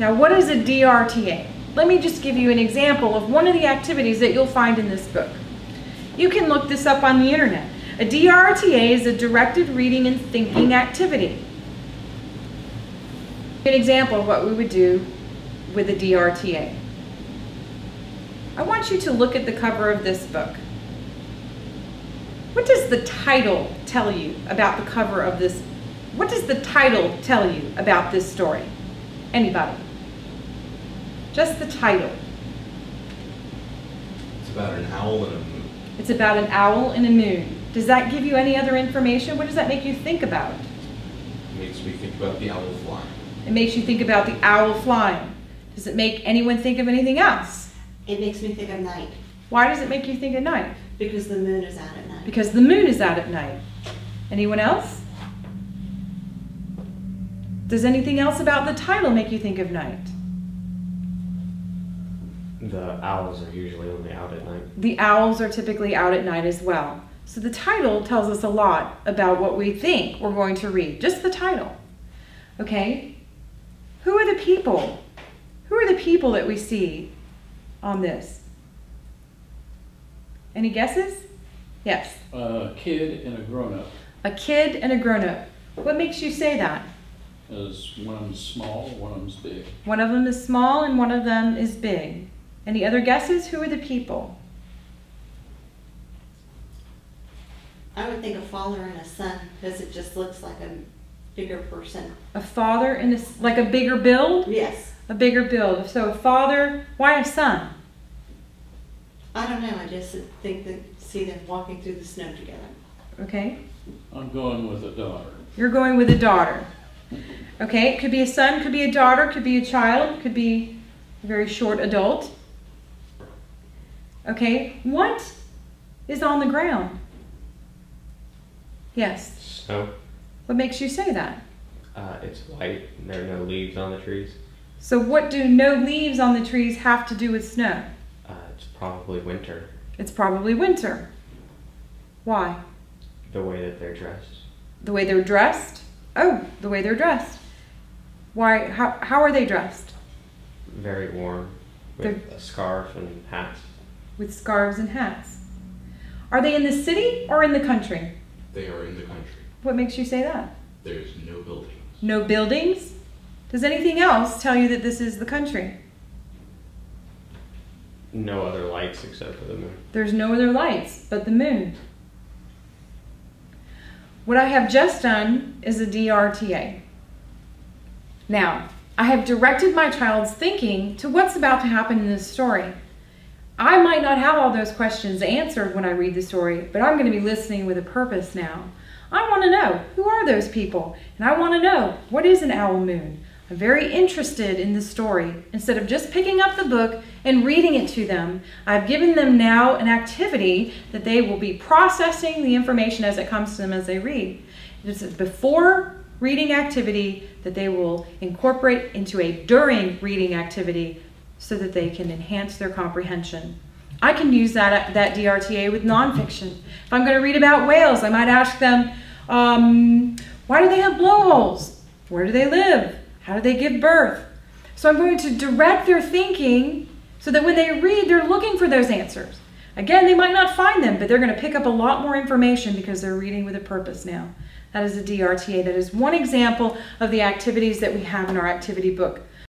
Now, what is a DRTA? Let me just give you an example of one of the activities that you'll find in this book. You can look this up on the internet. A DRTA is a directed reading and thinking activity. An example of what we would do with a DRTA. I want you to look at the cover of this book. What does the title tell you about the cover of this? What does the title tell you about this story? Anybody? Just the title. It's about an owl and a moon. It's about an owl and a moon. Does that give you any other information? What does that make you think about? It makes me think about the owl flying. It makes you think about the owl flying. Does it make anyone think of anything else? It makes me think of night. Why does it make you think of night? Because the moon is out at night. Because the moon is out at night. Anyone else? Does anything else about the title make you think of night? The owls are usually only out at night. The owls are typically out at night as well. So the title tells us a lot about what we think we're going to read. Just the title. Okay? Who are the people? Who are the people that we see on this? Any guesses? Yes. A kid and a grown-up. A kid and a grown-up. What makes you say that? Because one of them's small, one of them's big. One of them is small and one of them is big. Any other guesses? Who are the people? I would think a father and a son because it just looks like a bigger person. A father and like a bigger build? Yes. A bigger build. So a father, why a son? I don't know. I just think that see them walking through the snow together. Okay. I'm going with a daughter. You're going with a daughter. Okay, it could be a son, could be a daughter, could be a child, could be a very short adult. Okay, what is on the ground? Yes. Snow. What makes you say that? It's white and there are no leaves on the trees. So what do no leaves on the trees have to do with snow? It's probably winter. It's probably winter. Why? The way that they're dressed. The way they're dressed? Oh, the way they're dressed. Why? How are they dressed? Very warm, with a scarf and hats. With scarves and hats. Are they in the city or in the country? They are in the country. What makes you say that? There's no buildings. No buildings? Does anything else tell you that this is the country? No other lights except for the moon. There's no other lights but the moon. What I have just done is a DRTA. Now, I have directed my child's thinking to what's about to happen in this story. I might not have all those questions answered when I read the story, but I'm going to be listening with a purpose now. I want to know, who are those people? And I want to know, what is an owl moon? I'm very interested in the story. Instead of just picking up the book and reading it to them, I've given them now an activity that they will be processing the information as it comes to them as they read. It's a before reading activity that they will incorporate into a during reading activity so that they can enhance their comprehension. I can use that DRTA with nonfiction. If I'm going to read about whales, I might ask them, why do they have blowholes? Where do they live? How do they give birth? So I'm going to direct their thinking so that when they read, they're looking for those answers. Again, they might not find them, but they're going to pick up a lot more information because they're reading with a purpose now. That is a DRTA. That is one example of the activities that we have in our activity book.